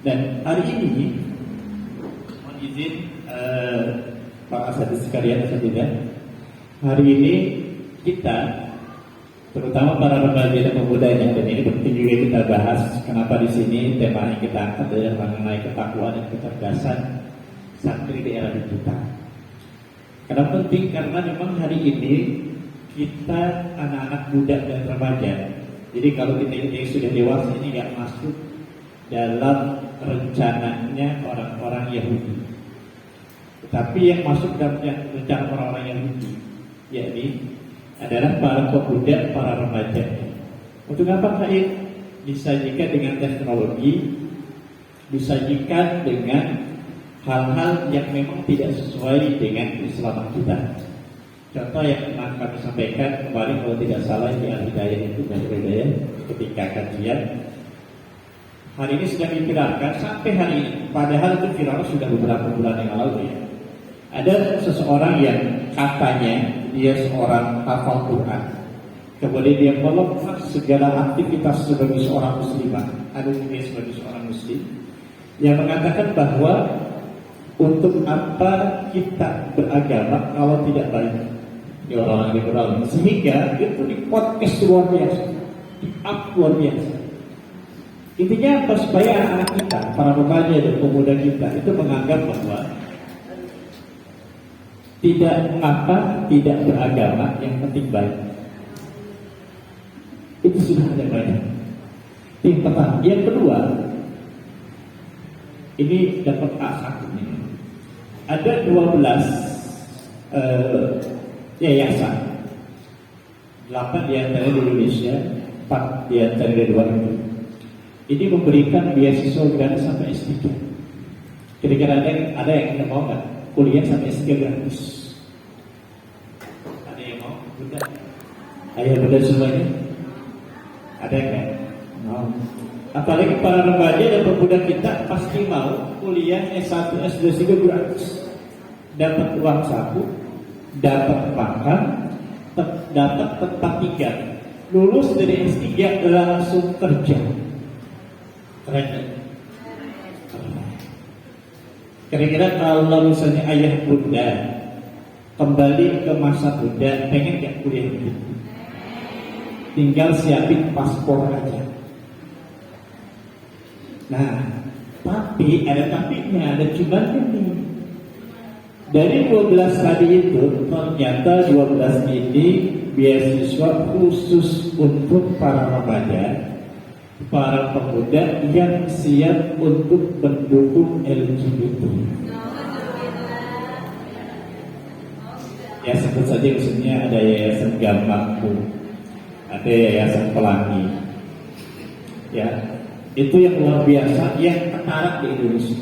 Dan hari ini, mohon izin Pak Asatidz sekalian, hari ini kita, terutama para remaja dan pemudanya, dan ini penting juga kita bahas. Kenapa di sini tema yang kita angkat adalah mengenai ketakwaan dan kecerdasan santri di era digital. Kenapa penting? Karena memang hari ini kita anak-anak muda dan remaja. Jadi kalau kita ini sudah dewasa ini nggak masuk dalam rencananya orang-orang Yahudi. Tetapi yang masuk dalam rencana orang-orang Yahudi, yakni adalah para pemuda, para remaja. Untuk apa kain? Disajikan dengan teknologi, disajikan dengan hal-hal yang memang tidak sesuai dengan keislaman kita. Contoh yang pernah kami sampaikan kemarin, kalau tidak salah di Al-Hidayah itu, ketika kajian. Hari ini sedang dipiralkan sampai hari ini. Padahal itu viral sudah beberapa bulan yang lalu ya. Ada seseorang yang katanya dia seorang hafal Quran. Kemudian dia melepas segala aktivitas sebagai seorang muslimah. Ada dia sebagai seorang muslim yang mengatakan bahwa untuk apa kita beragama kalau tidak baik? Ya orang liberal. Sehingga itu di podcast luar biasa, di up luar biasa. Intinya apa? Supaya anak kita, para remaja dan pemuda kita itu menganggap bahwa tidak mengapa tidak beragama, yang penting baik. Itu sudah ada banyak. Yang pertama. Yang kedua, ini dapat A1 ini. Ada 12 yayasan, 8 di antara di Indonesia, 4 di antara di luar negeri. Ini memberikan beasiswa gratis sampai S3. Kira-kira ada yang mau nggak kuliah sampai S3 gratis? Ada yang mau? Bunda? Ayah bunda semuanya? Ada yang nggak? Mau. Apalagi para remaja dan pemuda kita pasti mau kuliah S1, S2, S3 gratis. Dapat uang saku, dapat makan, dapat tempat tinggal. Lulus dari S3 langsung kerja. Keren. Kira-kira kalau misalnya ayah bunda kembali ke masa muda, pengen gak kuliah begitu? Tinggal siapin paspor aja. Nah, tapi ada tapinya, ada cuman ini. Dari 12 tadi itu, ternyata 12 ini beasiswa khusus untuk para remaja, para pemuda yang siap untuk mendukung LGBT. Ya sebut saja misalnya ada yayasan Gamakku, ada yayasan Pelangi. Ya, itu yang luar biasa, yang tertarik di Indonesia.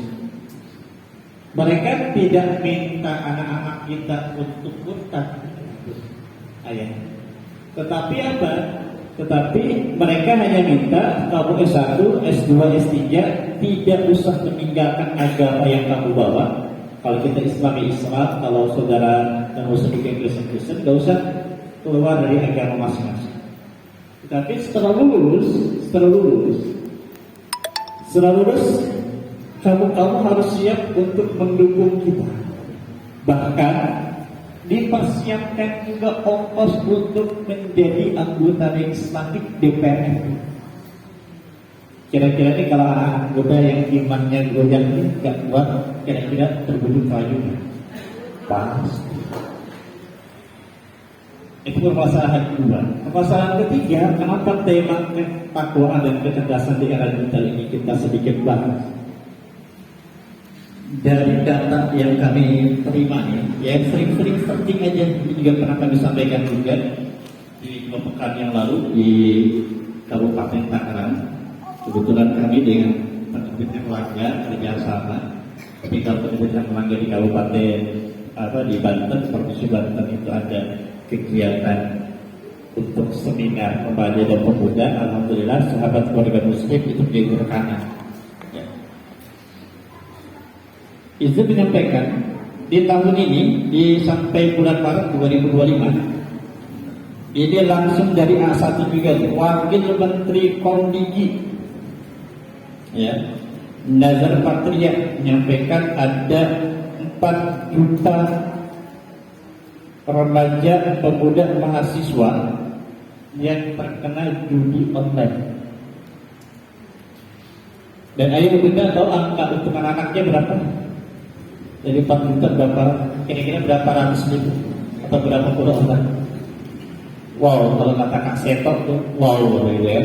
Mereka tidak minta anak-anak kita untuk murtad, ayah. Tetapi apa? Tetapi mereka hanya minta kamu S1, S2, S3 tidak usah meninggalkan agama yang kamu bawa. Kalau kita Islami Islam, kalau saudara yang usah bikin Kristen, gak usah keluar dari agama masing-masing. Tetapi setelah lulus, kamu harus siap untuk mendukung kita. Bahkan dipersiapkan juga ongkos untuk menjadi anggota legislatif DPR. Kira-kira ini kalau anak muda yang imannya goyang ini gak kuat, kira-kira terbunuh kayu. Pasti. Itu permasalahan kedua. Permasalahan ketiga, kenapa tema ketakwaan dan kecerdasan di era digital ini kita sedikit bahas? Dari data yang kami terima nih, yang sering-sering penting aja, ini juga pernah kami sampaikan juga di 2 pekan yang lalu di Kabupaten Tangerang. Kebetulan kami dengan Penerbit Erlangga kerjasama, ketika Penerbit Erlangga di Kabupaten di Banten, Provinsi Banten itu ada kegiatan untuk seminar remaja dan pemuda. Alhamdulillah sahabat keluarga muslim itu menjadi rekanan. Izin menyampaikan di tahun ini sampai bulan Maret 2025 ini langsung dari A1 juga Wakil Menteri Komdigi ya Nazar Patria menyampaikan ada 4 juta remaja pemuda mahasiswa yang terkena judi online. Dan ayo kita tahu angka untuk anak-anaknya berapa? Jadi 4 juta berapa? Kira-kira berapa ratus ribu atau berapa puluh orang? Wow, kalau kata Kak Seto tuh wow gitu ya.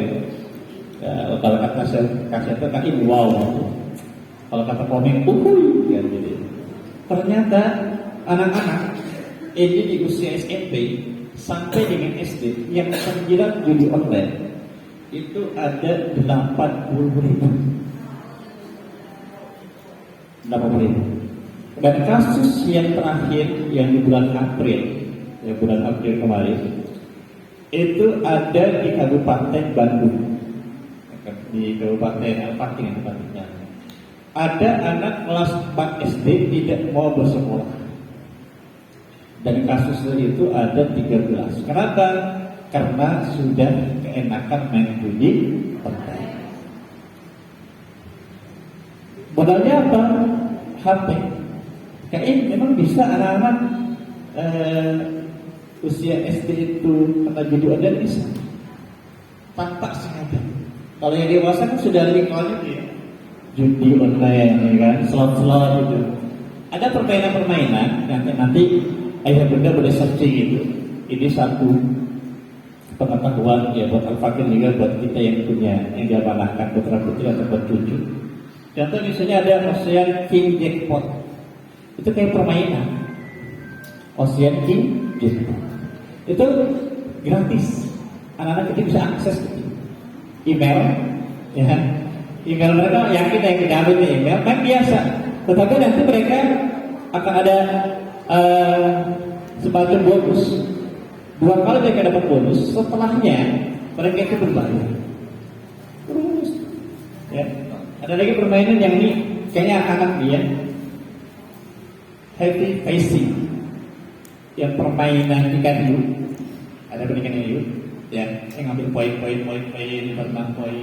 Kalau kata Kak Seto kan ini wow. Kalau kata komeng ya, jadi. Ternyata anak-anak ini di usia SMP sampai dengan SD yang terjerat judi online itu ada 80.000. Dan kasus yang terakhir yang di bulan April kemarin itu ada di Kabupaten Bandung, di Kabupaten Alpating tempatnya. Ada anak kelas 4 SD tidak mau bersekolah. Dan kasus itu ada 13. Kenapa? Karena sudah keenakan main judi online. Modalnya apa? HP. Kayaknya memang bisa anak-anak usia SD itu kena judi online bisa. Tanpa sengaja. Kalau yang dewasa kan sudah lingkungannya ya. Judi online, ya kan, slot-slot gitu. Ada permainan-permainan nanti ayah bunda boleh searching gitu. Ini satu pengetahuan ya buat Al-Fakir juga buat kita yang punya yang diamanahkan putra putri atau buat cucu. Contoh misalnya ada Ocean King Jackpot. Itu kayak permainan. Ocean King Jackpot. Itu gratis. Anak-anak kita bisa akses gitu. Email, ya. Email mereka yang kita ambil email kan biasa. Tetapi nanti mereka akan ada semacam bonus. 2 kali mereka dapat bonus. Setelahnya mereka itu berbayar. Terus, ya. Ada lagi permainan yang ini kayaknya anak-anak dia happy facing. Yang permainan ikan hiu. Ada ikan hiu, ya. Yang ngambil poin, berenang poin.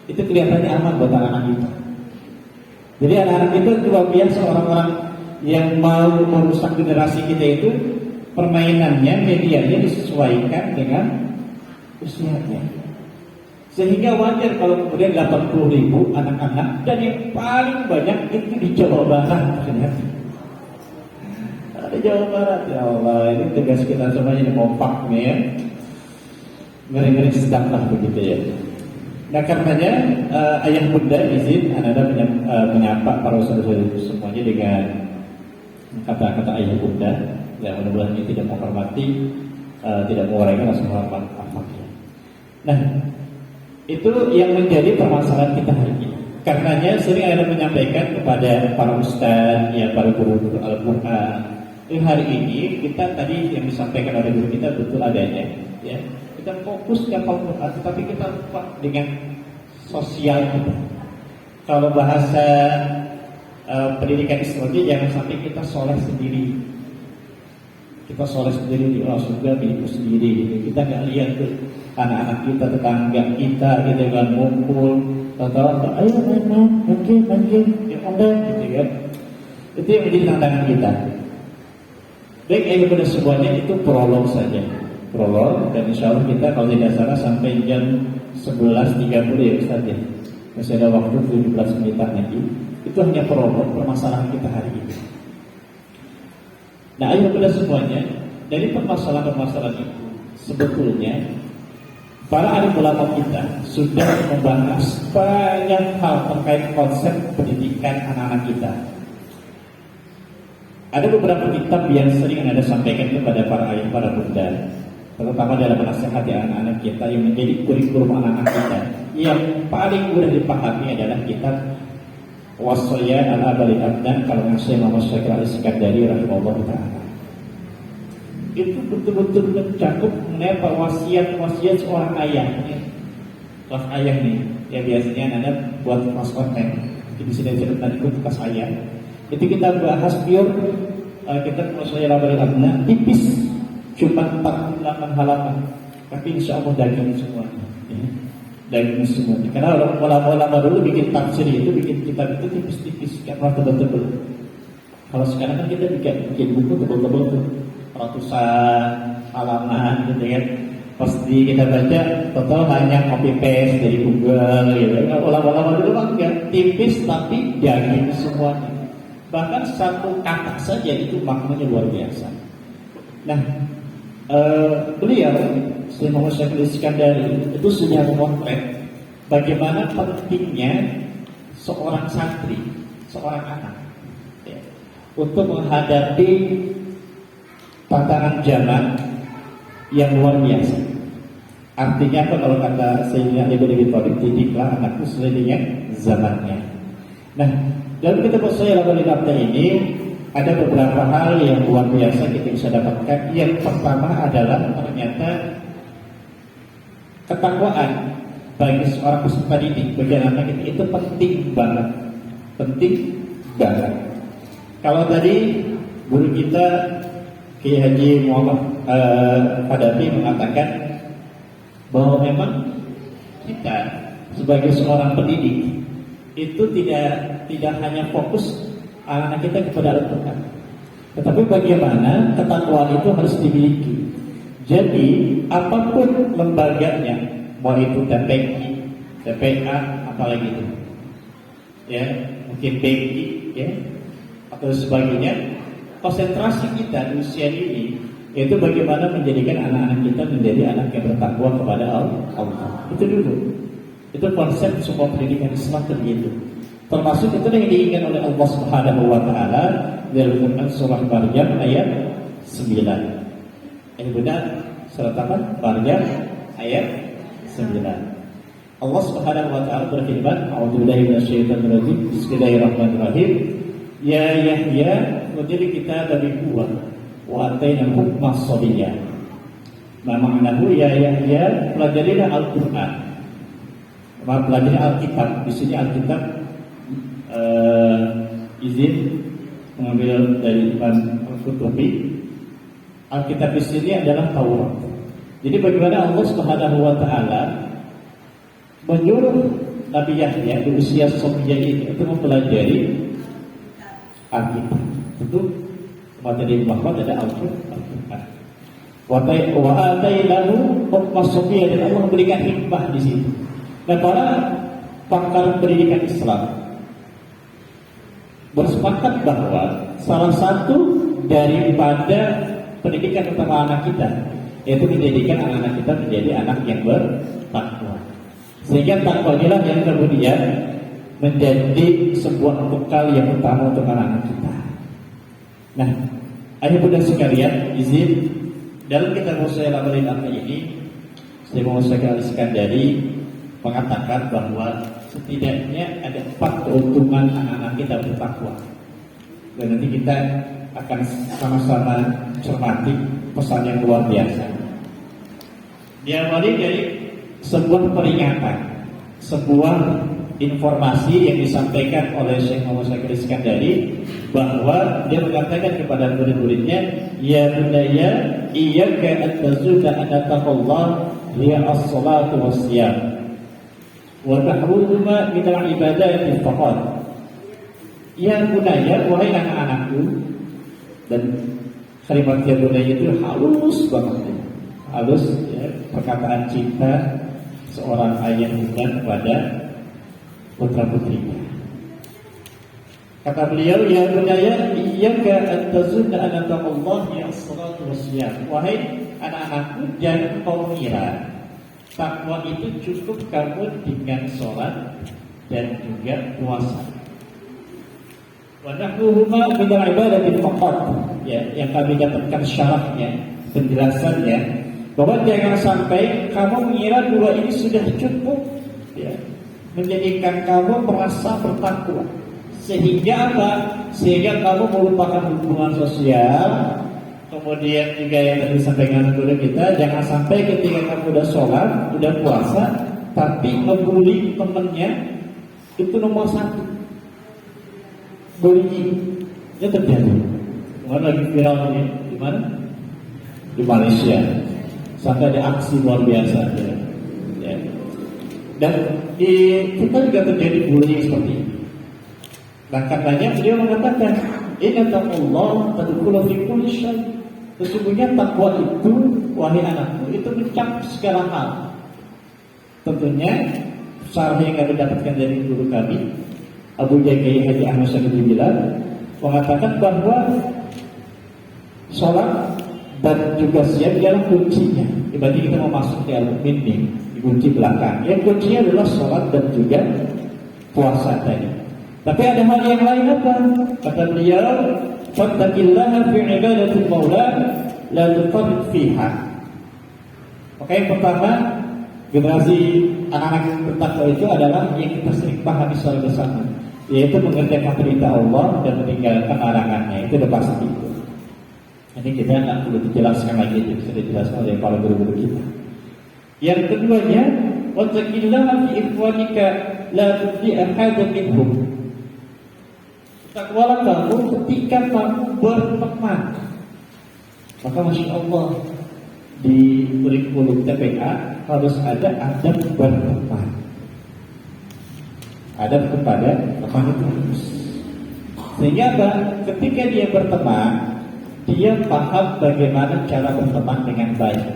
Itu kelihatannya aman buat anak-anak itu. Jadi anak-anak itu luar biasa orang-orang yang mau merusak generasi kita itu permainannya, medianya disesuaikan dengan usianya. Sehingga wajar kalau kemudian 80.000 anak-anak dan yang paling banyak itu di Jawa Barat ternyata. Di Jawa Barat, ya Allah, ini tugas kita semuanya kompak nih ya. Ngeri-ngeri sedang lah begitu ya. Nah karenanya ayah bunda izin anda menyapa para saudara semuanya dengan kata-kata ayah bunda. Ya mudah-mudahan ini tidak menghormati, tidak menguraikan rasa hormat apa-apa. Nah itu yang menjadi permasalahan kita hari ini. Karenanya sering anda menyampaikan kepada para ustaz, ya para guru Al-Quran. Hari ini kita tadi yang disampaikan oleh guru kita betul adanya, ya. Kita fokus ke Al-Quran, tetapi kita lupa dengan sosial kita. Kalau bahasa pendidikan Islami, jangan sampai kita soleh sendiri. Kita soleh sendiri di surga milikku sendiri. Gitu. Kita nggak lihat tuh anak-anak kita, tetangga kita, gitu kan ngumpul, tahu ayo main, mungkin, ya ada, gitu kan. Itu yang menjadi tantangan kita. Baik, ayo pada semuanya itu prolog saja. Prolog, dan insya Allah kita kalau tidak salah sampai jam 11.30 ya Ustaz ya. Masih ada waktu 17 menit lagi. Itu hanya prolog permasalahan kita hari ini. Nah ayo pada semuanya, dari permasalahan-permasalahan itu sebetulnya para alim ulama kita sudah membahas banyak hal terkait konsep pendidikan anak-anak kita. Ada beberapa kitab yang sering Anda sampaikan kepada para ayah, para bunda, terutama dalam menasihati anak-anak kita yang menjadi kurikulum anak-anak kita. Yang paling mudah dipahami adalah kitab Wassoya al-Abalil Abdan kalangan Syekh Muhammad Syakir Al-Iskandari rahimahullah ta'ala. Itu betul-betul mencakup mengenai wasiat-wasiat seorang ayah. Kelas ayah nih, ya biasanya Anda buat kelas konten. Jadi sudah cerita ikut kelas ayah. Itu kita bahas pure kita Wassoya al-Abalil Abdan tipis. Cuma 48 halaman, tapi insya Allah daging semua. daging semut. Karena ulama-ulama dulu bikin tafsir itu, bikin kitab itu tipis-tipis, nggak pernah tebel-tebel. Kalau sekarang kan kita bikin buku tebel-tebel tuh, ratusan halaman gitu kan. Pasti kita baca, total hanya copy paste dari Google gitu. Kalau ulama-ulama dulu kan enggak, tipis tapi daging semuanya. Bahkan satu kata saja itu maknanya luar biasa. Nah, beliau Syekh Muhammad Syafi'i Iskandari itu sudah memotret bagaimana pentingnya seorang santri, seorang anak ya, untuk menghadapi tantangan zaman yang luar biasa. Artinya apa kalau kata Sayyidina Ibnu Abi Thalib, didiklah anakku sesuai dengan zamannya. Nah, dalam kitab saya Al-Abdul ini ada beberapa hal yang luar biasa kita bisa dapatkan. Yang pertama adalah ternyata ketakwaan bagi seorang peserta didik, bagi anak itu penting banget, penting banget. Kalau tadi guru kita Kiai Haji Muhammad Hadapi mengatakan bahwa memang kita sebagai seorang pendidik itu tidak hanya fokus anak kita kepada Al-Quran, tetapi bagaimana ketakwaan itu harus dimiliki. Jadi apapun lembaganya, mau itu TPI, TPA, apalagi itu, ya mungkin BI, ya atau sebagainya, konsentrasi kita di usia ini yaitu bagaimana menjadikan anak-anak kita menjadi anak yang bertakwa kepada Allah. Itu dulu. Itu konsep semua pendidikan Islam begitu. Termasuk itu yang diinginkan oleh Allah Subhanahu wa taala dalam Quran surah Maryam ayat 9. Ini benar surat apa? Maryam ayat 9. Allah Subhanahu wa taala berfirman, "A'udzubillahi minasyaitonir rajim. Bismillahirrahmanirrahim. Ya Yahya, qadil kita dari buah wa ataina hukma sabiyya." Maknanya ya Yahya, pelajarilah Al-Qur'an. Pelajari Alkitab. Di sini Alkitab izin mengambil dari Imam Al-Qurtubi. Alkitab di sini adalah Taurat. Jadi bagaimana Allah Subhanahu wa taala menyuruh Nabi Yahya di usia sabiyah ini untuk mempelajari Alkitab. Tentu materi Muhammad ada Al-Quran. Wa atainahu hukma sabiyya, dan Allah memberikan hikmah di situ. Dan para pakar pendidikan Islam bersepakat bahwa salah satu daripada pendidikan utama anak kita yaitu menjadikan anak-anak kita menjadi anak yang bertakwa. Sehingga takwa inilah yang kemudian menjadi sebuah bekal yang utama untuk anak-anak kita. Nah, ayah bunda sekalian, izin dalam kitab Musail Amalin Akhir ini saya mau Iskandari mengatakan bahwa setidaknya ada 4 keuntungan anak-anak kita bertakwa. Dan nanti kita akan sama-sama cermati pesan yang luar biasa. Diawali dari sebuah peringatan, sebuah informasi yang disampaikan oleh Syekh Muhammad Iskandari, bahwa dia mengatakan kepada murid-muridnya, ya bunayya iyyaka an tazunna anna taqallah hiya as-salatu was-siyam wa tahruhuma min al-ibadati faqat. Ya bunayya, wahai anak-anakku. Dan kalimat ya bunayya itu halus banget, halus ya, perkataan cinta seorang ayah bunda kepada putra putrinya. Kata beliau, ya bunayya iyyaka an tazunna anna taqallahi as-salatu was-siyam. Wahai anak-anakku, jangan kau mengira takwa itu cukup kamu dengan sholat dan juga puasa. Wa nahnuhuma min al-ibadati faqat. Ya, yang kami dapatkan syarahnya, penjelasannya, bahwa jangan sampai kamu mengira 2 ini sudah cukup ya, menjadikan kamu merasa bertakwa. Sehingga apa? Sehingga kamu melupakan hubungan sosial. Kemudian juga yang tadi disampaikan guru kita, jangan sampai ketika kamu udah sholat, udah puasa, tapi ngebully temennya itu nomor 1. Bullying itu terjadi. Kemarin lagi viral ini di mana? Di Malaysia. Sampai ada aksi luar biasa. Ya. Dan di kita juga terjadi bullying seperti ini. Dan katanya beliau mengatakan, inna taqullah tadkhulu fi kulli syai'. Sesungguhnya takwa itu, wahai anakku, itu mencakup segala hal. Tentunya syarah yang kami dapatkan dari guru kami Abu Kiai Haji Ahmad Syarifudin Bilal mengatakan bahwa sholat dan juga siap adalah kuncinya. Dibanding kita mau masuk di al-mu'min nih, di kunci belakang. Yang kuncinya adalah sholat dan juga puasa tadi. Tapi ada hal yang lain apa? Kata beliau, fattaqillaha fi ibadatil maula la tufarrid fiha. Maka yang pertama, generasi anak-anak yang bertakwa itu adalah yang kita sering pahami secara bersama, yaitu mengerjakan perintah Allah dan meninggalkan larangannya. Itu udah pasti itu. Ini kita nggak perlu dijelaskan lagi, itu sudah dijelaskan oleh para guru-guru kita. Yang keduanya, wattaqillaha fi ikhwanika la tudhi ahadan minhum. Takwalah kamu ketika kamu berteman. Maka Masya Allah, di kurikulum TPA harus ada adab berteman. Adab kepada teman itu harus. Sehingga apa? Ketika dia berteman, dia paham bagaimana cara berteman dengan baik.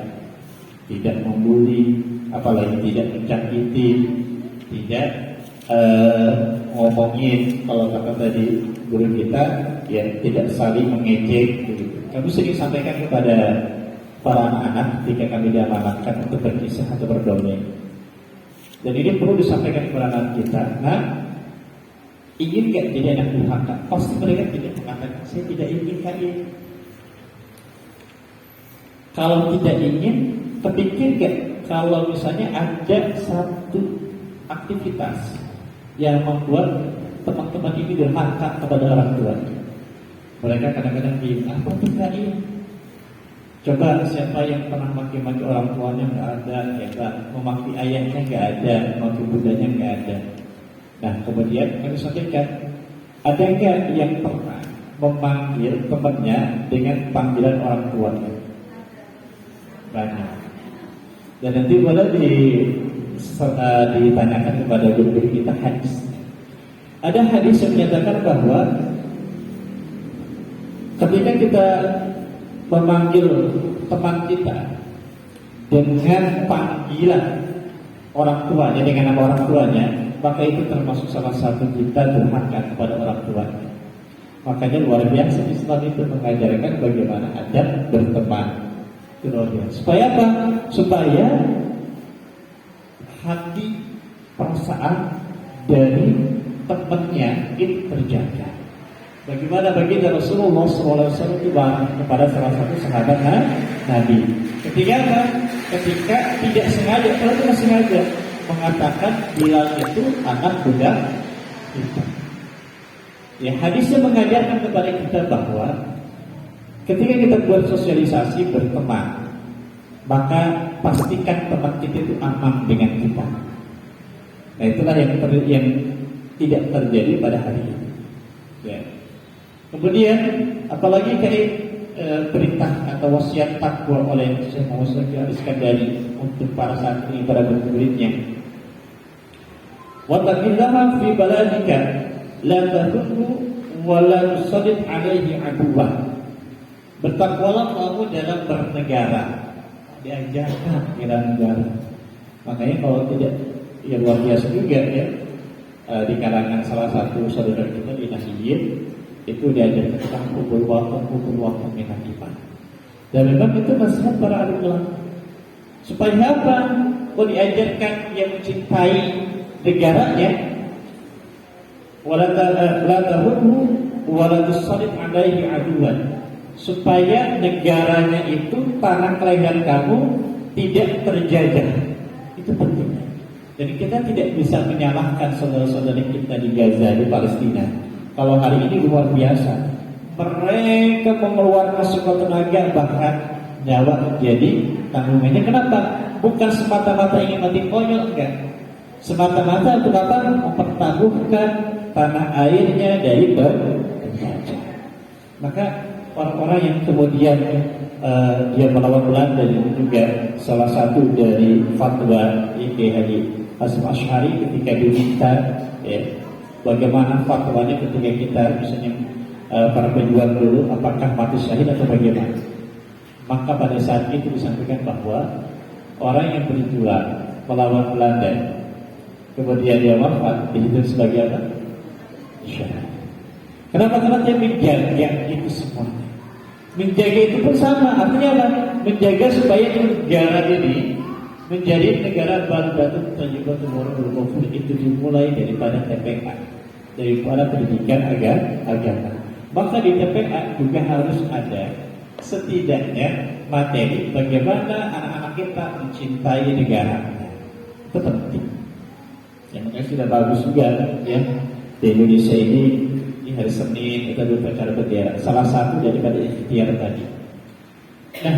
Tidak membuli, apalagi tidak mencakiti, tidak ngomongin, kalau kata tadi guru kita, ya tidak saling mengejek. Gitu. Kami sering sampaikan kepada para anak-anak ketika kami diamanatkan untuk berkisah atau berdongeng. Dan ini perlu disampaikan kepada anak kita. Nah, ingin gak jadi anak durhaka? Pasti mereka tidak mengatakan, saya tidak ingin kali. Kalau tidak ingin, terpikir gak kalau misalnya ada satu aktivitas yang membuat teman-teman ini durhaka kepada orang tua? Mereka kadang-kadang bilang, apa tuh kak ini? Coba siapa yang pernah maki-maki orang tuanya nggak ada, ya kan? Memaki ayahnya nggak ada, memaki bundanya nggak ada. Nah kemudian kami sampaikan, ada nggak yang pernah memanggil temannya dengan panggilan orang tuanya? Banyak. Dan nanti boleh ditanyakan kepada guru kita hadis. Ada hadis yang menyatakan bahwa ketika kita memanggil teman kita dengan panggilan orang tuanya, dengan nama orang tuanya, maka itu termasuk salah satu kita durhaka kepada orang tuanya. Makanya luar biasa Islam itu mengajarkan bagaimana adab berteman. Itu luar biasa. Supaya apa? Supaya hati, perasaan dari temannya itu terjaga. Bagaimana baginda Rasulullah SAW itu kepada salah satu sahabat Nabi. Ketika apa? Ketika tidak sengaja, kalau tidak sengaja mengatakan Bilal itu anak budak kita. Ya, hadisnya mengajarkan kepada kita bahwa ketika kita buat sosialisasi berteman, maka pastikan teman kita itu aman dengan kita. Nah itulah yang tidak terjadi pada hari ini. Ya. Kemudian apalagi kayak perintah atau wasiat takwa oleh Syekh Muhammad Al-Iskandari untuk para santri, para muridnya. Wa taqillaha fi baladika la tahunnu wa la tusaddid alaihi aduwwa. Bertakwalah kamu dalam bernegara, diajarkan bela negara. Makanya kalau tidak, ya luar biasa juga ya, di kalangan salah satu saudara kita di Nahdiyin itu diajarkan tentang hubul waktu minat iman. Dan memang itu nasihat para ulama. Supaya apa? Oh, diajarkan yang mencintai negaranya, wala tahunnu wala tusallit alaihi aduwan. Supaya negaranya itu, tanah kelahiran kamu tidak terjajah. Itu penting. Jadi kita tidak bisa menyalahkan saudara-saudara kita di Gaza, di Palestina. Kalau hari ini luar biasa, mereka mengeluarkan sekuat tenaga, bahkan nyawa menjadi tanggungannya. Kenapa? Bukan semata-mata ingin mati konyol, enggak. Semata-mata untuk apa? Mempertaruhkan tanah airnya dari penjajah. Maka orang-orang yang kemudian dia melawan Belanda itu juga salah satu dari fatwa Kiai Haji Hasyim Asy'ari ketika diminta ya, bagaimana fatwanya ketika kita misalnya para pejuang dulu apakah mati syahid atau bagaimana, maka pada saat itu disampaikan bahwa orang yang berjuang melawan Belanda kemudian dia wafat dihitung sebagai apa? Syahid. Kenapa? Karena dia menjaga itu semua. Menjaga itu pun sama, artinya apa? Menjaga supaya negara ini menjadi negara baldatun thayyibatun wa rabbul ghafur. Itu dimulai daripada TPA, daripada pendidikan agama. Maka di TPA juga harus ada setidaknya materi bagaimana anak-anak kita mencintai negara. Itu penting. Ya, makanya sudah bagus juga ya di Indonesia ini di hari Senin kita berbicara bendera. Salah satu daripada ikhtiar tadi. Nah,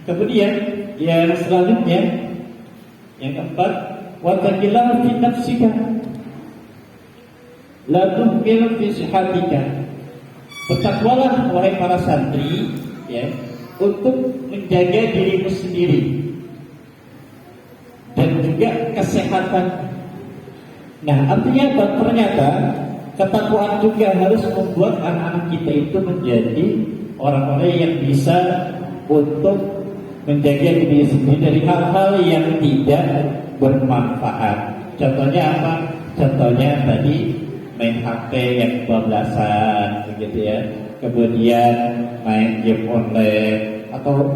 kemudian yang selanjutnya yang keempat, wa taqillahu fi nafsika la tuhmil fi sihatika. Bertakwalah wahai para santri ya, untuk menjaga dirimu sendiri dan juga kesehatan. Nah, artinya apa? Ternyata ketakwaan juga harus membuat anak-anak kita itu menjadi orang-orang yang bisa untuk menjaga diri sendiri dari hal-hal yang tidak bermanfaat. Contohnya apa? Contohnya tadi main HP yang kebablasan begitu ya. Kemudian main game online atau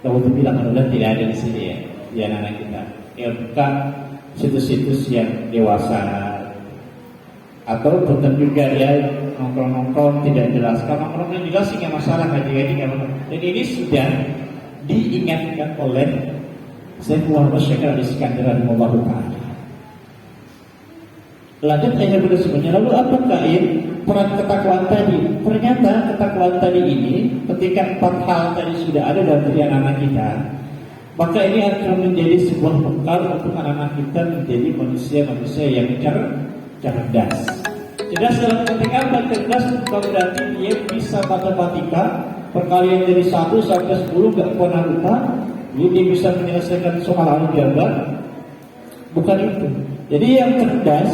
kalau bilang online tidak ada di sini ya, di anak-anak kita. Ya bukan situs-situs yang dewasa atau bukan juga ya nongkrong-nongkrong tidak jelas. Kalau nongkrong yang jelas sih nggak masalah, ngaji-ngaji nggak masalah. Dan ini sudah diingatkan oleh Syekh Muhammad Syekh Al-Iskandar rahimahullah ta'ala. Lanjut ayat berikutnya. Lalu apakah peran ketakwaan tadi? Ternyata ketakwaan tadi ini ketika 4 hal tadi sudah ada dalam diri anak-anak kita, maka ini akan menjadi sebuah bekal untuk anak-anak kita menjadi manusia-manusia yang cerdas. Cerdas dalam ketika apa? Cerdas bukan berarti dia bisa matematika perkalian dari 1 sampai 10 gak pernah lupa, dia bisa menyelesaikan soal aljabar. Bukan itu. Jadi yang cerdas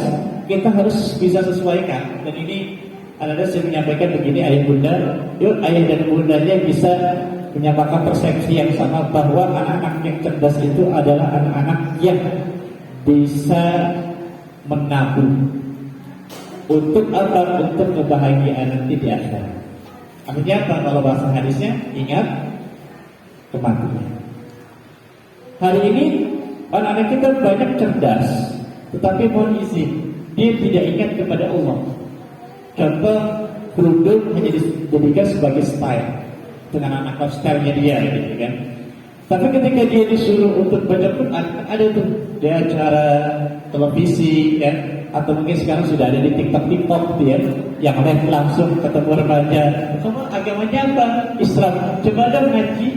kita harus bisa sesuaikan. Dan ini ada saya menyampaikan begini, ayah bunda, yuk ayah dan bundanya bisa menyamakan persepsi yang sama bahwa anak-anak yang cerdas itu adalah anak-anak yang bisa menabung untuk apa? Untuk kebahagiaan nanti di akhirat. Artinya apa? Kalau bahasa hadisnya, ingat kematian. Hari ini anak-anak kita banyak cerdas, tetapi mohon izin, dia tidak ingat kepada Allah. Contoh, kerudung hanya dijadikan sebagai style dengan anak stylenya dia, gitu kan. Tapi ketika dia disuruh untuk baca Quran, ada tuh di acara televisi, kan, atau mungkin sekarang sudah ada di TikTok dia yang live langsung ketemu remaja. Kamu agamanya apa? Islam. Coba dong ngaji.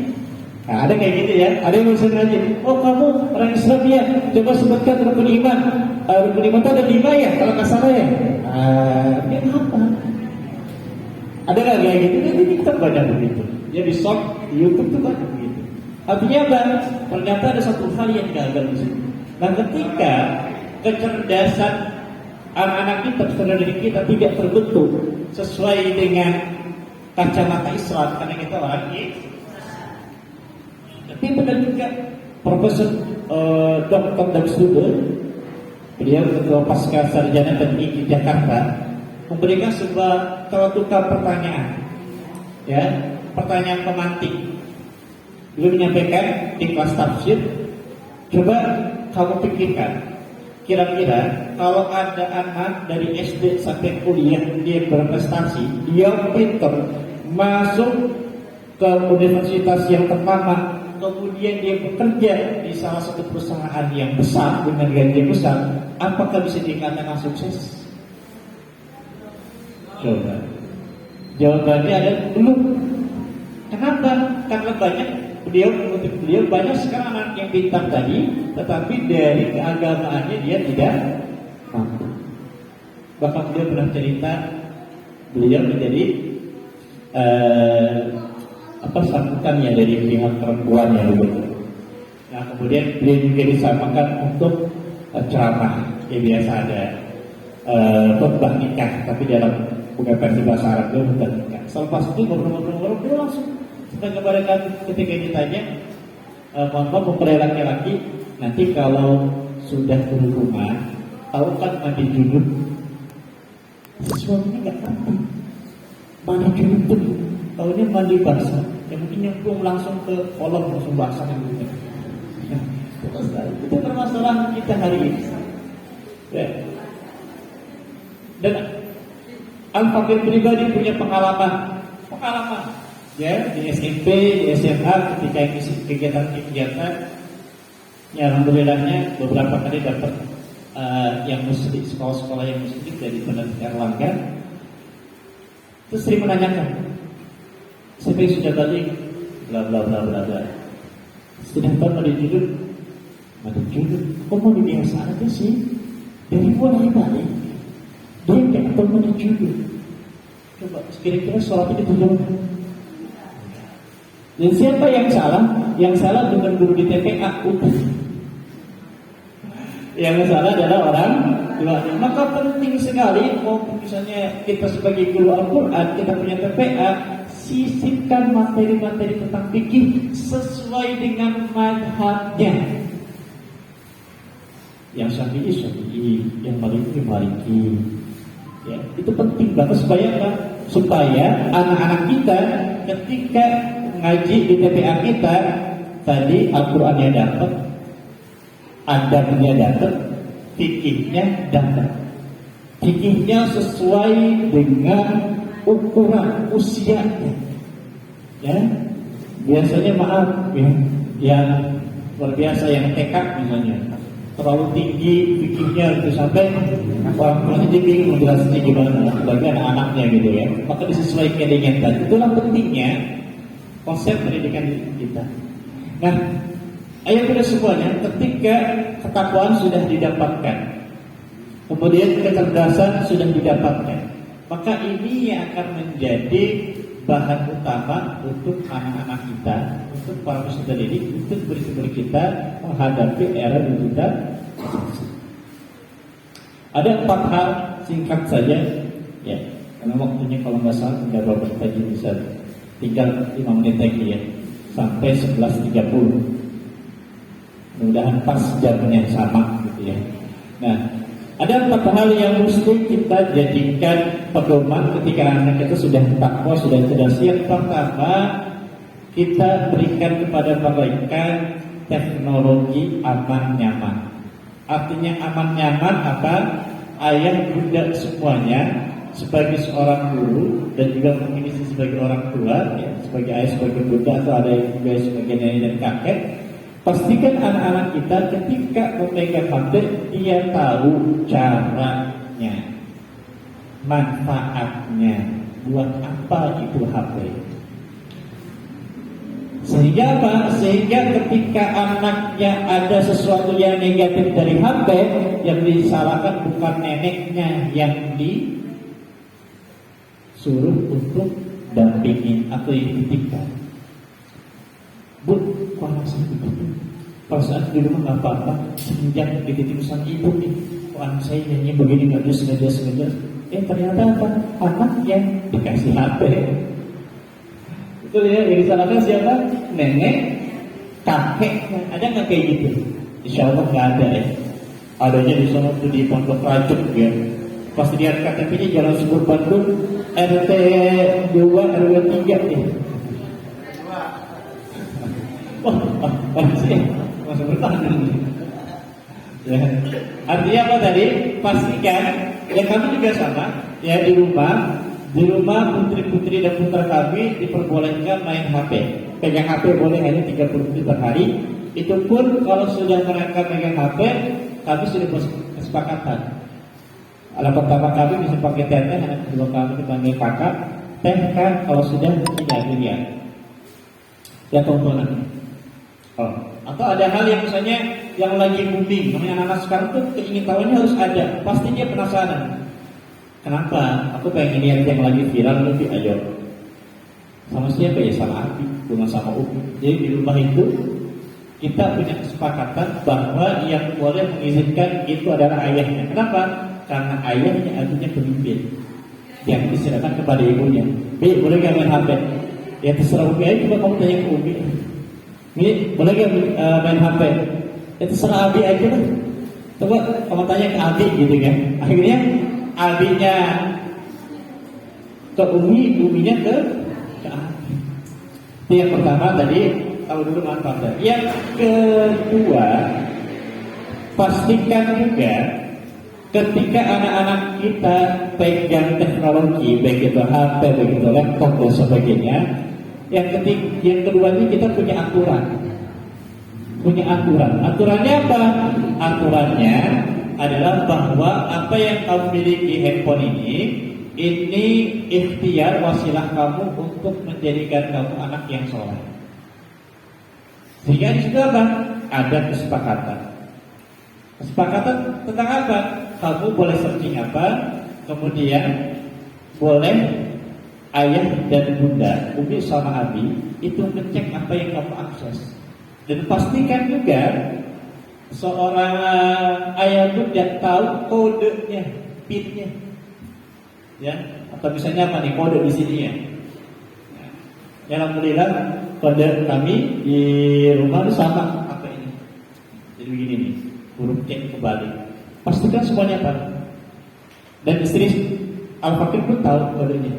Nah, ada kayak gitu ya. Ada yang bisa ngaji. Oh kamu orang Islam ya. Coba sebutkan rukun iman. Rukun iman itu ada 5 ya. Kalau nggak salah ya. Ini apa? Ada nggak kayak gitu? Di TikTok banyak begitu. Ya di short di YouTube tuh banyak begitu. Artinya apa? Ternyata ada satu hal yang gagal di sini. Nah, ketika kecerdasan anak-anak kita, saudara kita tidak terbentuk sesuai dengan kacamata Islam, karena kita orang Islam. Tapi benar juga Profesor Dr. Damsudul, beliau ketua pasca sarjana teknik di Jakarta, memberikan sebuah tukar pertanyaan, ya, pertanyaan pemantik. Beliau menyampaikan di kelas tafsir, coba kamu pikirkan, kira-kira kalau ada anak dari SD sampai kuliah dia berprestasi, dia pintar, masuk ke universitas yang ternama, kemudian dia bekerja di salah satu perusahaan yang besar dengan gaji besar, apakah bisa dikatakan sukses? Coba. Jawabannya adalah belum. Kenapa? Karena beliau banyak sekarang anak yang pintar tadi, tetapi dari keagamaannya dia tidak mampu. Bahkan beliau pernah cerita, beliau menjadi sambutannya dari pihak perempuannya begitu. Nah kemudian beliau juga disamakan untuk ceramah, ya biasa ada khutbah nikah, tapi dalam bukan versi bahasa Arab itu khutbah nikah. Selepas itu ngobrol-ngobrol dia langsung sedang kepada ketika ditanya, mohon maaf mempelai laki-laki, nanti kalau sudah berhubungan, tahu kan mandi junub? Suaminya nggak ngerti mandi junub tuh, tahunya mandi basah. Yang mungkin nyemplung langsung ke kolom langsung basah gitu. Itu permasalahan kita hari ini. Ya. Dan Al-Fakir pribadi punya pengalaman, ya di SMP, di SMA ketika isi kegiatan-kegiatan, ya alhamdulillahnya beberapa kali dapat yang muslim, sekolah-sekolah yang muslim dari pendidikan Erlangga. Terus sering menanyakan, siapa yang sudah balik, bla bla bla bla bla. Sudah tahu mandi junub, kok mau biasa aja sih? Dari mulai balik, dia nggak tahu mandi junub. Coba kira-kira sholatnya diterjemahkan. Dan siapa yang salah? Yang salah bukan guru di TPA, yang salah adalah orang tua. Maka penting sekali, misalnya kita sebagai guru Al-Quran, kita punya TPA, sisipkan materi-materi tentang fikih sesuai dengan madhabnya. Yang Syafi'i, yang Maliki. Ya, itu penting banget supaya anak-anak kita ketika ngaji di TPA kita tadi Al-Qurannya dapat, adabnya dapat, fikihnya dapat. Fikihnya sesuai dengan ukuran usianya. Ya, biasanya maaf ya, yang luar biasa yang TK misalnya terlalu tinggi fikihnya itu sampai orang tuanya jadi bingung menjelaskan gimana bagi anak-anaknya gitu ya. Maka disesuaikan dengan tadi. Itulah pentingnya konsep pendidikan kita. Nah, ayat itu semuanya ketika ketakwaan sudah didapatkan, kemudian kecerdasan sudah didapatkan, maka ini yang akan menjadi bahan utama untuk anak-anak kita, untuk para peserta didik, untuk murid-murid kita menghadapi era digital. Ada 4 hal singkat saja, ya, karena waktunya kalau nggak salah tinggal beberapa tadi bisa tinggal 5 menit lagi ya, sampai 11.30. Mudah-mudahan pas jamnya sama gitu ya. Nah, ada 4 hal yang mesti kita jadikan pedoman ketika anak kita sudah takwa, sudah cerdas. Yang pertama, kita berikan kepada mereka teknologi aman nyaman. Artinya aman nyaman apa? Ayah bunda semuanya sebagai seorang guru dan juga mungkin sebagai orang tua, ya, sebagai ayah, sebagai bunda, atau ada yang juga sebagai nenek dan kakek. Pastikan anak-anak kita ketika memegang HP, dia tahu caranya, manfaatnya, buat apa itu HP. Sehingga apa? Sehingga ketika anaknya ada sesuatu yang negatif dari HP, yang disalahkan bukan neneknya yang disuruh untuk dampingin atau dititipkan. Bu, kok anak saya begitu? Perasaan di rumah nggak apa-apa, semenjak dititip sang ibu nih, kok anak saya nyanyi begini nggak jelas. Ternyata apa? Anak yang dikasih HP. Betul ya, yang disalahkan siapa? Nenek, kakek. Ada nggak kayak gitu? Insya Allah nggak ada ya. Adanya di sana tuh di Pondok Rajuk ya. Pas lihat KTP-nya Jalan Subur Bandung, RT 2 RW 3 nih. Masih bertahan ini. Ya. Artinya apa tadi? Pastikan, ya kami juga sama. Ya di rumah putri-putri dan putra kami diperbolehkan main HP. Pegang HP boleh hanya 30 menit per hari. Itu pun kalau sudah mereka pegang HP, kami sudah kesepakatan. Alat pertama kami bisa pakai teh, anak kedua kami dipanggil kakak. Teh kan kalau sudah tidak ya tontonan. Oh. Atau ada hal yang misalnya yang lagi booming, namanya anak-anak sekarang tuh keingintahuannya harus ada. Pasti dia penasaran. Kenapa? Aku pengen lihat yang lagi viral lebih, ayo. Sama siapa ya? Sama Abi, bukan sama Upi. Jadi di rumah itu kita punya kesepakatan bahwa yang boleh mengizinkan itu adalah ayahnya. Kenapa? Karena ayahnya artinya pemimpin yang diserahkan kepada ibunya. B, boleh gak main HP? Ya terserah Umi aja, coba kamu tanya ke Umi. Mi, boleh gak main HP? Ya terserah Abi aja lah. Coba kamu tanya ke Abi gitu kan. Akhirnya Abinya ke Umi, Uminya ke Abi. Itu yang pertama tadi, tahu dulu manfaatnya. Yang kedua, pastikan juga ketika anak-anak kita pegang teknologi, baik itu HP, baik itu laptop dan sebagainya, yang kedua ini kita punya aturan. Aturannya apa? Aturannya adalah bahwa apa yang kamu miliki handphone ini ikhtiar wasilah kamu untuk menjadikan kamu anak yang soleh. Sehingga di situ apa? Ada kesepakatan. Kesepakatan tentang apa? Kamu boleh searching apa, kemudian boleh ayah dan bunda, Umi sama Abi itu ngecek apa yang kamu akses. Dan pastikan juga seorang ayah bunda tahu kodenya, pinnya, ya. Atau misalnya apa nih kode di sini ya. Ya, alhamdulillah kode kami di rumah itu sama apa ini. Jadi begini nih, huruf C kebalik. Pastikan semuanya apa. Dan istri Al-Fakir pun tahu kodenya.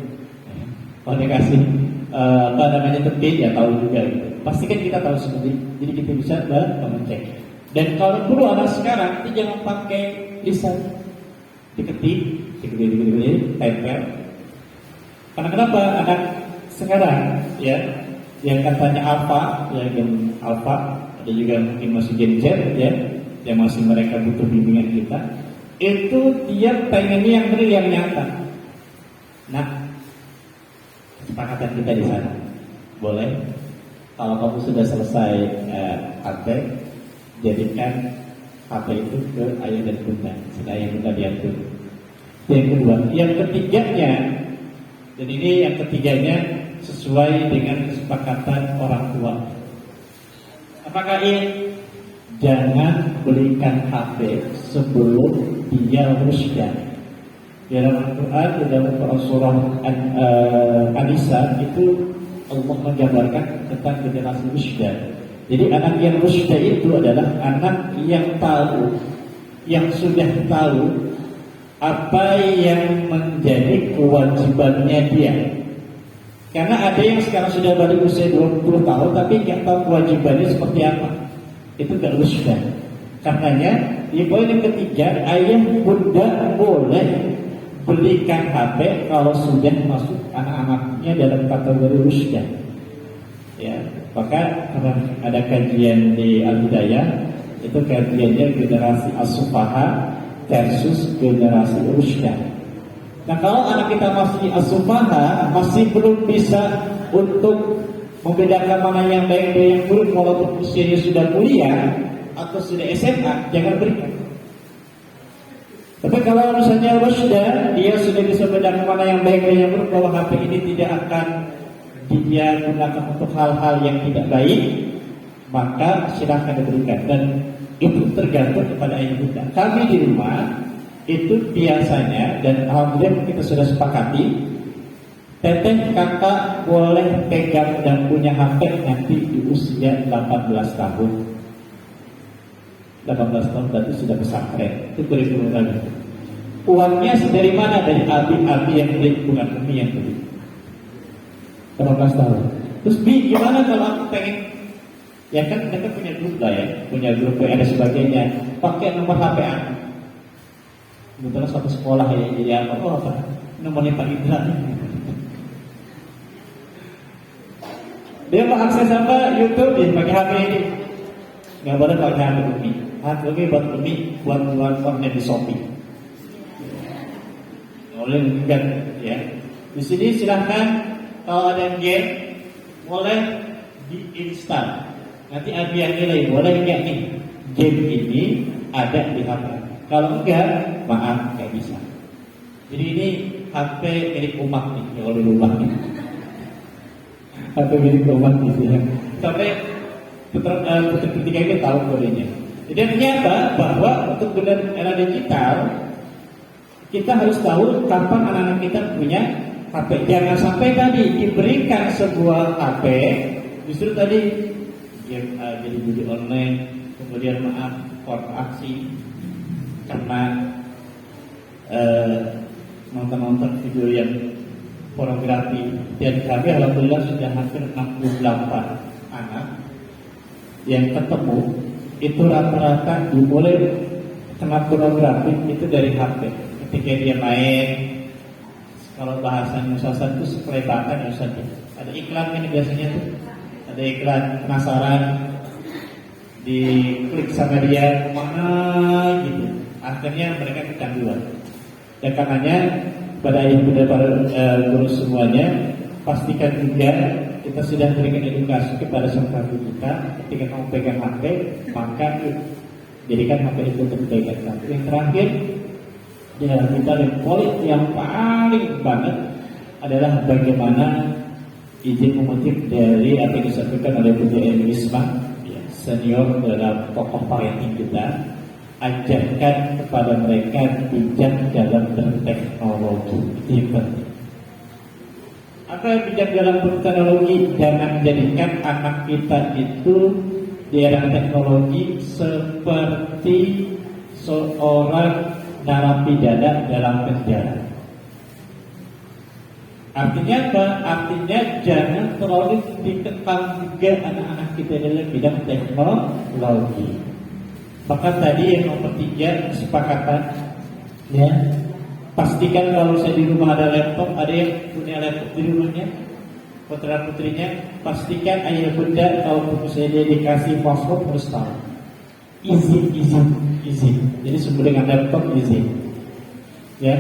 Kalau dia kasih apa namanya tepi ya tahu juga gitu. Pastikan kita tahu seperti jadi kita bisa mengecek. Dan kalau perlu anak sekarang itu jangan pakai lisan, diketik, tempel. Karena kenapa anak sekarang ya yang katanya alfa, ya yang alfa, ada juga mungkin masih Gen Z ya, yang masih mereka butuh bimbingan kita. Itu dia pengennya yang real, yang nyata. Nah, kesepakatan kita di sana boleh. Kalau kamu sudah selesai HP, jadikan HP itu ke ayah dan bunda, sudah ayah bunda diatur. Yang kedua, yang ketiganya, dan ini yang ketiganya sesuai dengan kesepakatan orang tua. Apakah ini? Jangan belikan HP sebelum dia rusya. Dalam Al-Quran, dalam surah An-Nisa itu Allah menggambarkan tentang generasi rusya. Jadi anak yang rusya itu adalah anak yang tahu, yang sudah tahu apa yang menjadi kewajibannya dia. Karena ada yang sekarang sudah balik usia 20 tahun tapi nggak tahu kewajibannya seperti apa. Itu nggak rusya. Karenanya di poin yang ketiga, ayah bunda boleh belikan HP kalau sudah masuk anak-anaknya dalam kategori rusya. Ya, maka ada kajian di Al-Hidayah, itu kajiannya generasi as-sufaha versus generasi rusya. Nah, kalau anak kita masih as-sufaha, masih belum bisa untuk membedakan mana yang baik dan yang buruk, walaupun usianya sudah kuliah atau sudah SMA, jangan berikan. Tapi kalau misalnya rusya, dia sudah bisa membedakan mana yang baik dan yang buruk, bahwa HP ini tidak akan dia gunakan untuk hal-hal yang tidak baik, maka silahkan diberikan. Dan itu tergantung kepada ayah bunda. Kami di rumah itu biasanya, dan alhamdulillah kita sudah sepakati, teteh kakak boleh pegang dan punya HP nanti di usia 18 tahun. 18 tahun berarti sudah pesantren. Itu kurikulum kami. Uangnya dari mana? Dari abi-abi yang beli, bukan Umi yang beli. 18 tahun. Terus Bi, gimana kalau aku pengen? Ya kan mereka punya grup lah ya, punya grup ada sebagainya. Pakai nomor HP aku. Kebetulan satu sekolah ya, jadi apa? Oh apa? Nomornya Pak Indra. Dia mau akses apa? YouTube ya pakai HP ini. Nggak boleh pakai HP Umi. HP buat Umi buat konten di Shopee. Boleh enggak ya? Di sini silahkan kalau ada game boleh diinstal. Nanti Abi yang nilai boleh enggak nih game ini ada di HP. Kalau enggak, maaf nggak bisa. Jadi ini HP milik umat nih kalau di rumah nih. HP milik umat gitu ya. Sampai putri ketiga ini tahu kodenya. Jadi ternyata bahwa untuk benar era digital kita harus tahu kapan anak-anak kita punya HP. Jangan sampai tadi diberikan sebuah HP, justru tadi jadi judi online, kemudian aksi karena nonton video yang pornografi. Dan kami alhamdulillah sudah hampir 68 anak yang ketemu itu rata-rata dimulai kena pornografi itu dari HP. Ketika dia main, kalau bahasanya Ustaz itu sekelebakan ya Ustaz. Ada iklan ini biasanya tuh, ada iklan penasaran, diklik sama dia mana gitu. Akhirnya mereka kecanduan. Dan karenanya pada ayah bunda para guru semuanya, pastikan juga kita sudah berikan edukasi kepada santri kita. Ketika kamu pegang HP, maka jadikan HP itu untuk pegang. Yang terakhir, kita yang paling banget adalah bagaimana izin memetik dari apa yang disampaikan oleh Bu Misbah, senior dalam tokoh parenting kita. Ajarkan kepada mereka bijak dalam berteknologi. Itu penting. Apa yang bijak dalam berteknologi? Jangan jadikan anak kita itu di era teknologi seperti seorang narapidana dalam penjara. Artinya apa? Artinya jangan terlalu dikekang juga anak-anak kita dalam bidang teknologi. Bahkan tadi yang nomor 3 kesepakatan, ya, pastikan kalau saya di rumah ada laptop, ada yang punya laptop di rumahnya, putra putrinya, pastikan ayah bunda kalau buku saya dikasih password harus tahu. Izin. Jadi sebelum dengan laptop izin, ya.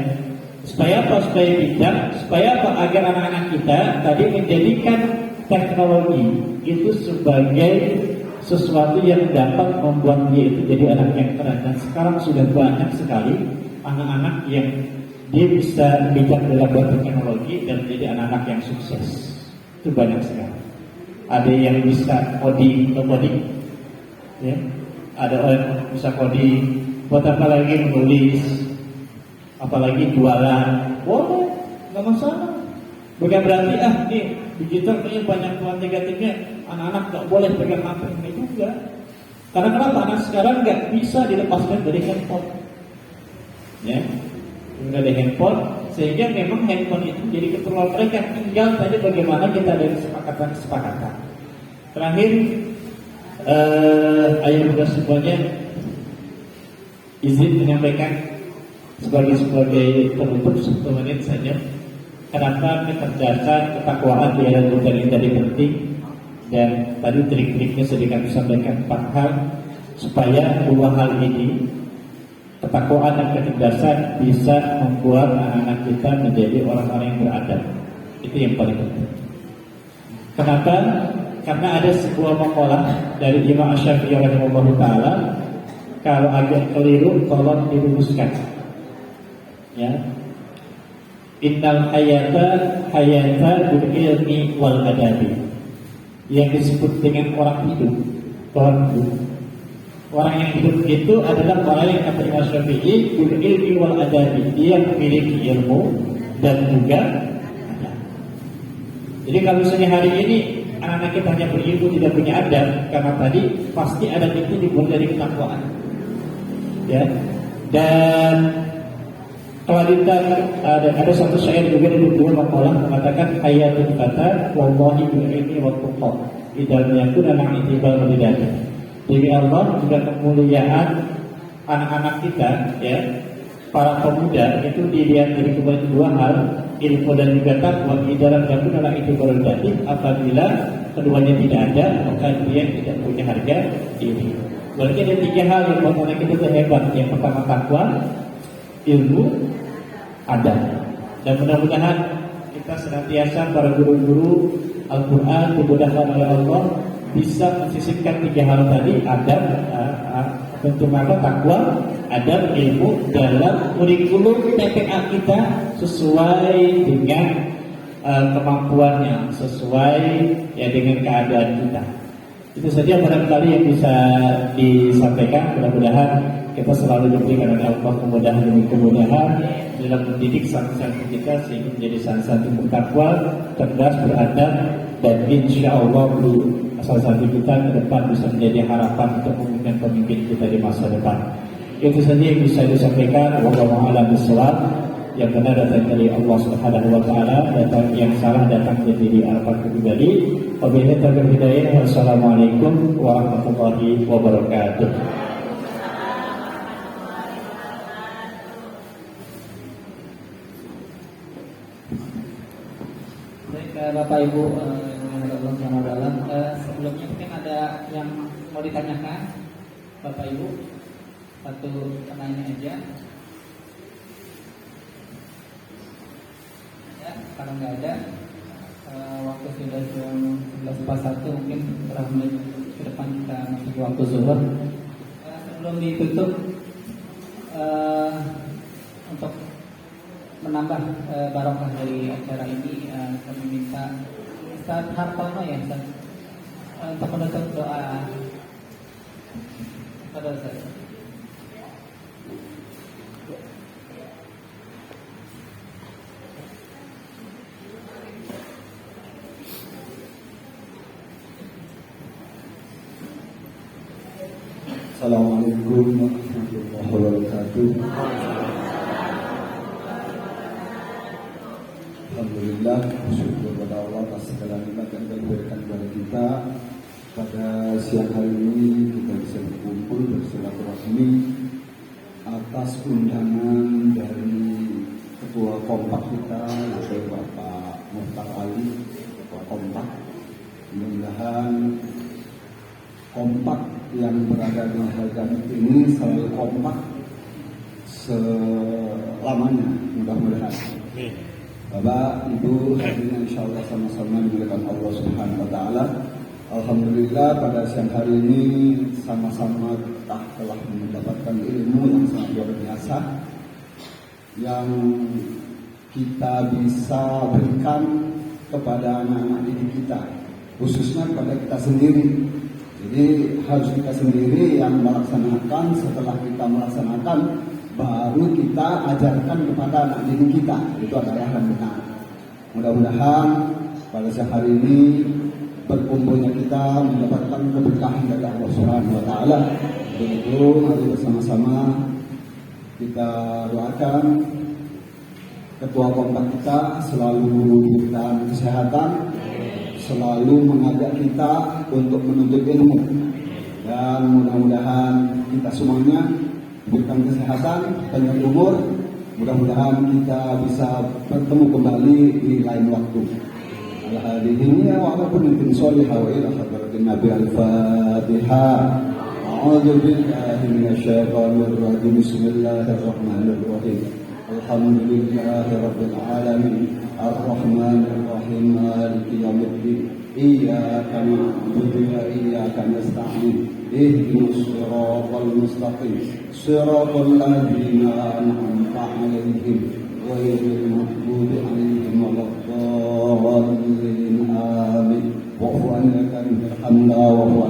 Supaya apa? Supaya bijak. Supaya apa? Agar anak-anak kita tadi menjadikan teknologi itu sebagai sesuatu yang dapat membuat dia itu jadi anak yang keren. Dan sekarang sudah banyak sekali anak-anak yang dia bisa bijak dalam berteknologi dan menjadi anak-anak yang sukses. Itu banyak sekali. Ada yang bisa coding, ya. Ada orang yang bisa coding, buat apa lagi menulis, apalagi jualan, boleh, nggak masalah. Bukan berarti nih digital kayaknya banyak hal negatifnya, anak-anak nggak boleh pegang HP. Ini juga. Karena kenapa? Anak sekarang nggak bisa dilepaskan dari handphone, ya, dari handphone, sehingga memang handphone itu jadi keperluan mereka. Tinggal tadi bagaimana kita ada kesepakatan. Terakhir, ayah bunda semuanya izin menyampaikan sebagai penutup 1 menit saja. Kenapa kecerdasan, ketakwaan di dalam bukan ini tadi penting. Dan tadi trik-triknya sedikit disampaikan 4 hal supaya 2 hal ini, ketakwaan dan kecerdasan, bisa membuat anak-anak kita menjadi orang-orang yang beradab. Itu yang paling penting. Kenapa? Karena ada sebuah makalah dari Imam Asy-Syafi'i rahimahullah taala, kalau agak keliru tolong diluruskan. Ya. Innal hayata bil ilmi wal adabi. Yang disebut dengan orang hidup. Orang yang hidup itu adalah orang yang kata Imam Syafi'i bil ilmi wal adabi. Dia memiliki ilmu dan juga adab. Jadi kalau misalnya hari ini anak-anak kita hanya berilmu tidak punya adab, karena tadi pasti adab itu dibuat dari ketakwaan. Ya. Dan kalau ada satu syair juga di buku makalah mengatakan hayatul fata wallahi bil ilmi wat tuqa idzal yakuna an itibal lidati. Demi Allah juga kemuliaan anak-anak kita, ya, para pemuda itu dilihat dari kedua hal, ilmu dan juga takwa. Idzal yakuna an itibal lidati, apabila keduanya tidak ada maka dia tidak punya harga diri. Berarti ada 3 hal yang buat anak kita terhebat. Yang pertama takwa, ilmu, adab. Dan mudah-mudahan kita senantiasa para guru-guru Al-Quran dimudahkan oleh Allah bisa mensisipkan 3 hal tadi, adab, tentu maka takwa, adab, ilmu dalam kurikulum TPA kita sesuai dengan kemampuannya, sesuai ya dengan keadaan kita. Itu saja barangkali yang bisa disampaikan. Mudah-mudahan kita selalu diberikan oleh Allah kemudahan demi kemudahan dalam mendidik santri kita sehingga menjadi santri bertakwa, cerdas, beradab, dan insya Allah salah satu kita ke depan bisa menjadi harapan untuk memimpin pemimpin kita di masa depan. Itu saja yang bisa disampaikan. Wallahu a'lam bishawab. Yang benar datang dari Allah Subhanahu wa taala, dan yang salah datang dari harapan pribadi. Wabillahi taufiq hidayah. Wassalamualaikum warahmatullahi wabarakatuh. Baik, Bapak Ibu yang dalam, sebelumnya mungkin ada yang mau ditanyakan, Bapak Ibu, satu pertanyaan aja. Ya, kalau nggak ada, waktu sudah jam 11.41, mungkin berapa menit ke depan kita masuk waktu zuhur. Sebelum ditutup, untuk menambah barokah dari acara ini, kami minta Ustaz Hartono ya Ustaz, untuk menutup doa pada Ustaz. Assalamualaikum warahmatullahi wabarakatuh. Alhamdulillah, syukur kepada Allah atas segala nikmat yang telah diberikan kepada kita. Pada siang hari ini kita bisa berkumpul bersilaturahmi atas undangan dari Ketua Kompak kita, yaitu Bapak Muhtar Ali, Ketua Kompak. Mudah-mudahan Kompak yang berada di Halgan ini selalu kompak selamanya, mudah-mudahan. Bapak, Ibu, hadirin insya Allah sama-sama dimuliakan Allah Subhanahu wa taala. Alhamdulillah pada siang hari ini sama-sama kita telah mendapatkan ilmu yang sangat luar biasa yang kita bisa berikan kepada anak-anak didik kita, khususnya kepada kita sendiri. Jadi harus kita sendiri yang melaksanakan. Setelah kita melaksanakan, baru kita ajarkan kepada anak didik kita. Itu adalah yang benar. Mudah-mudahan pada siang hari ini berkumpulnya kita mendapatkan keberkahan dari Allah Subhanahu wa taala. Begitu, mari bersama-sama kita doakan Ketua Kompak kita selalu diberikan kesehatan, selalu mengajak kita untuk menuntut ilmu, dan mudah-mudahan kita semuanya diberikan kesehatan, panjang umur. Mudah-mudahan kita bisa bertemu kembali di lain waktu. Al-hadiyah walaupun mungkin solihah wa ila hadratin Nabi al-Fatihah. A'udzu billahi minasyaitonir rajim. Bismillahirrahmanirrahim. Alhamdulillahi rabbil alamin. Ar-Rahmanir Rahim. Maliki yaumiddin. Iyyaka na'budu wa iyyaka nasta'in. Ihdinas siratal mustaqim. Siratal ladzina an'amta 'alaihim ghairil maghdubi 'alaihim waladdallin. Amin. Wa'fu 'anna hamda wa'fu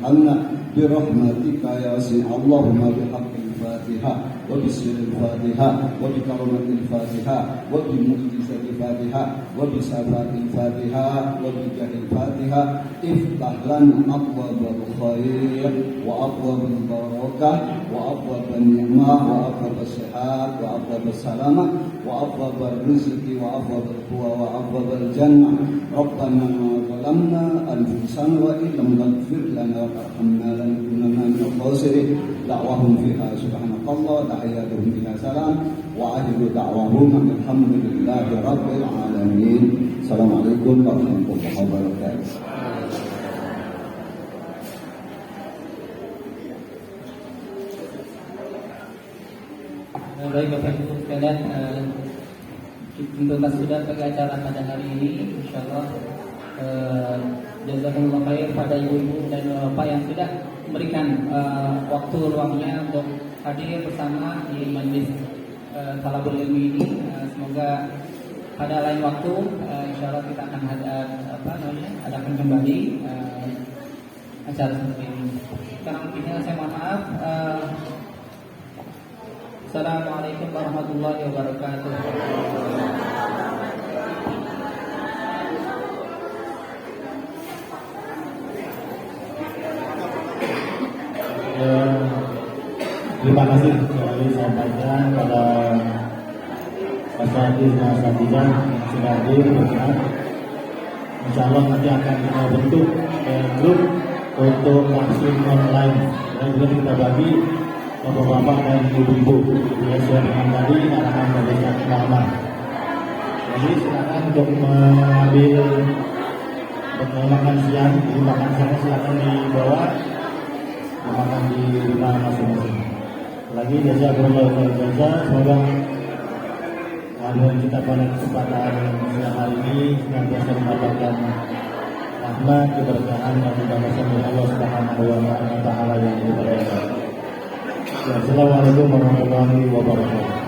'anna birahmatika ya si Allahumma bihaqqil Fatihah wa bismil Fatihah wa bikaromatil Fatihah wa bimujizati Fatihah wa bisafatil Fatihah wa bijahil Fatihah. Iftah lana abwabal khair wa abwabal barakah wa abwabal ni'mah wa abwabal sihat wa abwabal salamah wa abwabal rizki wa abwabal quwa wa abwabal jannah. Rabbana zalamna anfusana wa illam taghfir lana wa tarhamna lanakunanna minal khasirin. Da'wahum fiha subhanakallah, tahiyyatuhum fiha salam, wa akhiru da'wahum alhamdulillahi rabbil alamin. Assalamualaikum warahmatullahi wabarakatuh. Baik Bapak Ibu sekalian, tuntas sudah ke acara pada hari ini. Insyaallah jazakumullah khair pada ibu-ibu dan bapak yang sudah memberikan waktu luangnya untuk hadir bersama di majlis Talabul Ilmi ini. Semoga pada lain waktu insyaallah kita akan adakan kembali acara seperti ini. Karena lebihnya saya mohon maaf. Assalamualaikum warahmatullahi wabarakatuh. Terima kasih sekali saya sampaikan pada Mas Satidjan yang sudah hadir berkenan. Insya Allah nanti akan kita bentuk grup untuk vaksin online dan juga kita bagi bapak-bapak dan ibu-ibu sesuai dengan tadi arahan dari Ustaz Muhammad. Jadi silakan untuk mengambil makan siang, jadi makan siang silakan dibawa makan di rumah masing-masing. Lagi jazakumullah khairan, semoga kehadiran kita pada kesempatan siang hari ini senantiasa mendapatkan rahmat, keberkahan dan keberkahan dari Allah Subhanahu wa taala yang diberkahi. Assalamualaikum warahmatullahi wabarakatuh.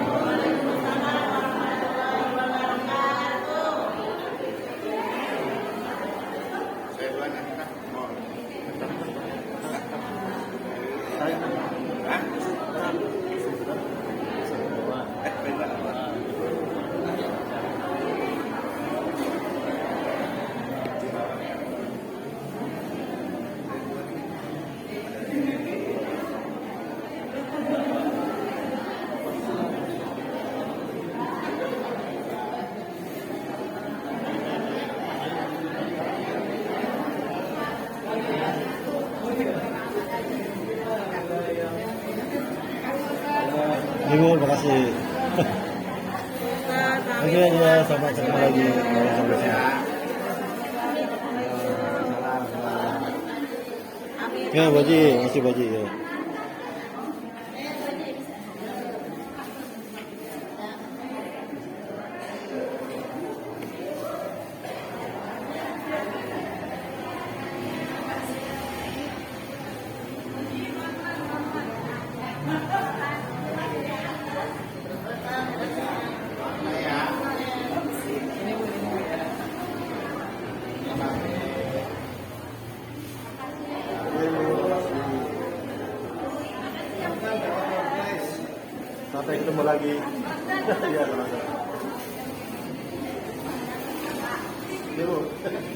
Ibu, makasih. Oke, ya, sampai ketemu lagi. Sampai sini. Ya, Baji, masih Baji ya. Sampai ketemu lagi. Ya, sama-sama. Ibu. Terima kasih.